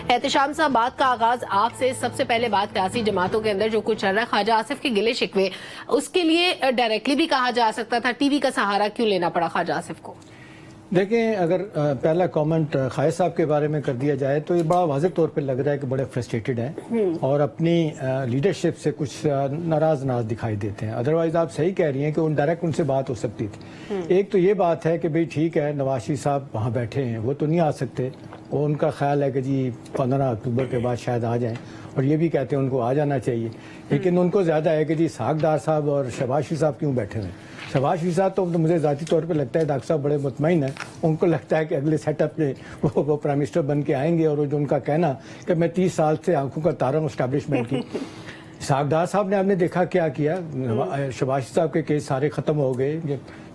احتشام صاحب، بات کا آغاز آپ سے، سب سے پہلے بات سیاسی جماعتوں کے اندر جو کچھ چل رہا ہے، خواجہ آصف کے گلے شکوے، اس کے لیے ڈائریکٹلی بھی کہا جا سکتا تھا، ٹی وی کا سہارا کیوں لینا پڑا خواجہ آصف کو؟ دیکھیں، اگر پہلا کامنٹ خواجہ صاحب کے بارے میں کر دیا جائے تو یہ بڑا واضح طور پہ لگ رہا ہے کہ بڑے فرسٹریٹڈ ہیں اور اپنی لیڈرشپ سے کچھ ناراض دکھائی دیتے ہیں. ادروائز آپ صحیح کہہ رہی ہیں کہ ڈائریکٹ ان سے بات ہو سکتی تھی. ایک تو یہ بات ہے کہ بھئی ٹھیک ہے، نواز شریف صاحب وہاں بیٹھے ہیں، وہ تو نہیں آ سکتے، اور ان کا خیال ہے کہ جی 15 اکتوبر کے بعد شاید آ جائیں، اور یہ بھی کہتے ہیں ان کو آ جانا چاہیے. لیکن ان کو زیادہ ہے کہ جی اسحاق ڈار صاحب اور شہباز شریف صاحب کیوں بیٹھے ہوئے ہیں. شہباز شریف صاحب تو مجھے ذاتی طور پہ لگتا ہے ڈاکٹر صاحب بڑے مطمئن ہیں، ان کو لگتا ہے کہ اگلے سیٹ اپ میں وہ پرائم منسٹر بن کے آئیں گے، اور جو ان کا کہنا کہ میں 30 سال سے آنکھوں کا تارا ہوں اسٹیبلشمنٹ کی. اسحاق ڈار صاحب نے آپ نے دیکھا کیا کیا، شہباز شریف صاحب کے کیس سارے ختم ہو گئے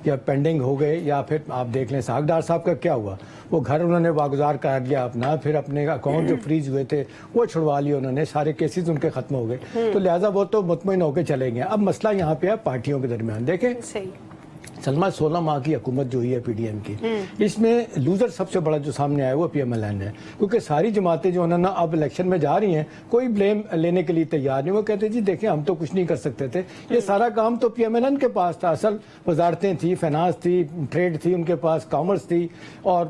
یا پینڈنگ ہو گئے، یا پھر آپ دیکھ لیں اسحاق ڈار صاحب کا کیا ہوا، وہ گھر انہوں نے واگزار کر لیا اپنا، پھر اپنے اکاؤنٹ جو فریز ہوئے تھے وہ چھڑوا لیے انہوں نے، سارے کیسز ان کے ختم ہو گئے. تو لہٰذا وہ تو مطمئن ہو کے چلے گئے. اب مسئلہ یہاں پہ ہے پارٹیوں کے درمیان. دیکھیں سلمہ 16 ماہ کی حکومت جو ہوئی ہے پی ڈی ایم کی، اس میں لوزر سب سے بڑا جو سامنے آیا وہ پی ایم ایل این ہے، کیونکہ ساری جماعتیں جو انہوں نے اب الیکشن میں جا رہی ہیں کوئی بلیم لینے کے لیے تیار نہیں. وہ کہتے ہیں جی دیکھیں ہم تو کچھ نہیں کر سکتے تھے، یہ سارا کام تو پی ایم ایل این کے پاس تھا. اصل وزارتیں تھی، فائنانس تھی، ٹریڈ تھی ان کے پاس، کامرس تھی، اور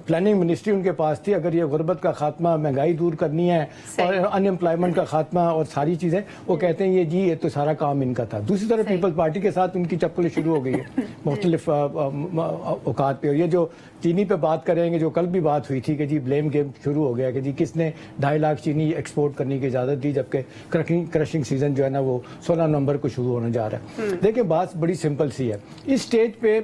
پلاننگ منسٹری ان کے پاس تھی. اگر یہ غربت کا خاتمہ، مہنگائی دور کرنی ہے اور ان امپلائمنٹ کا خاتمہ اور ساری چیزیں، وہ کہتے ہیں یہ تو سارا کام ان کا تھا. دوسری طرف پیپلز پارٹی کے ساتھ ان کی چپلیں شروع ہو گئی ہے مختلف اوقات پہ. اور یہ جو چینی پہ بات کریں گے، جو کل بھی بات ہوئی تھی کہ جی بلیم گیم شروع ہو گیا کہ جی کس نے 2.5 لاکھ چینی ایکسپورٹ کرنے کی اجازت دی، جبکہ کرشنگ سیزن جو ہے نا وہ 16 نومبر کو شروع ہونے جا رہا ہے. دیکھیں بات بڑی سمپل سی ہے. اس سٹیج پہ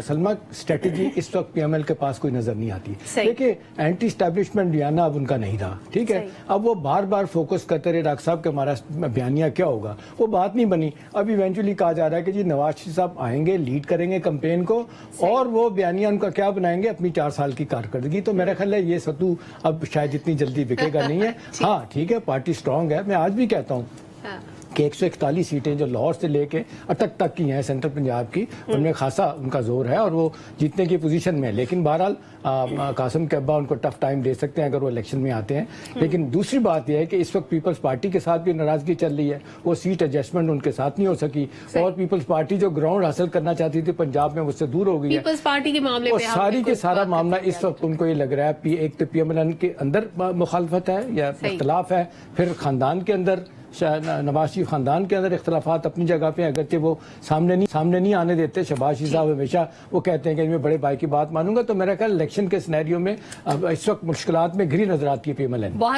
سلمہ اسٹریٹجی اس وقت پی ایم ایل کے پاس کوئی نظر نہیں آتی. دیکھیں اینٹی اسٹیبلشمنٹ ڈیانا اب ان کا نہیں رہا، ٹھیک ہے. اب وہ بار بار فوکس کرتے رہے ڈاکٹر صاحب کہ ہمارا بیانیہ کیا ہوگا، وہ بات نہیں بنی. اب ایونچولی کہا جا رہا ہے کہ جی نواز شریف صاحب آئیں گے، لیڈ کریں گے کمپین کو، اور وہ بیانیہ ان کا کیا بنائیں گے، اپنی 4 سال کی کارکردگی. تو میرا خیال ہے یہ ستو اب شاید اتنی جلدی بکے گا نہیں ہے. ہاں ٹھیک ہے، پارٹی سٹرونگ ہے. میں آج بھی کہتا ہوں کہ 141 سیٹیں جو لاہور سے لے کے اٹک تک کی ہیں سینٹرل پنجاب کی، ان میں خاصا ان کا زور ہے اور وہ جیتنے کی پوزیشن میں ہے. لیکن بہرحال قاسم کے ابا ان کو ٹف ٹائم دے سکتے ہیں اگر وہ الیکشن میں آتے ہیں. لیکن دوسری بات یہ ہے کہ اس وقت پیپلز پارٹی کے ساتھ بھی ناراضگی چل رہی ہے، وہ سیٹ ایڈجسٹمنٹ ان کے ساتھ نہیں ہو سکی، اور پیپلز پارٹی جو گراؤنڈ حاصل کرنا چاہتی تھی پنجاب میں، وہ سے دور ہو گئی ہے. پیپلز پارٹی کے معاملے میں ساری کے سارا معاملہ اس وقت ان کو یہ لگ رہا ہے ایک تو پی ایم ایل این کے اندر مخالفت ہے یا اختلاف ہے، پھر خاندان کے اندر، نواز شریف خاندان کے اندر اختلافات اپنی جگہ پہ، اگرچہ وہ سامنے نہیں آنے دیتے. شہباز شریف صاحب ہمیشہ وہ کہتے ہیں کہ میں بڑے بھائی کی بات مانوں گا. تو میرا خیال الیکشن کے سینیریو میں اس وقت مشکلات میں گھری نظر آتی ہے پی ایم ایل این.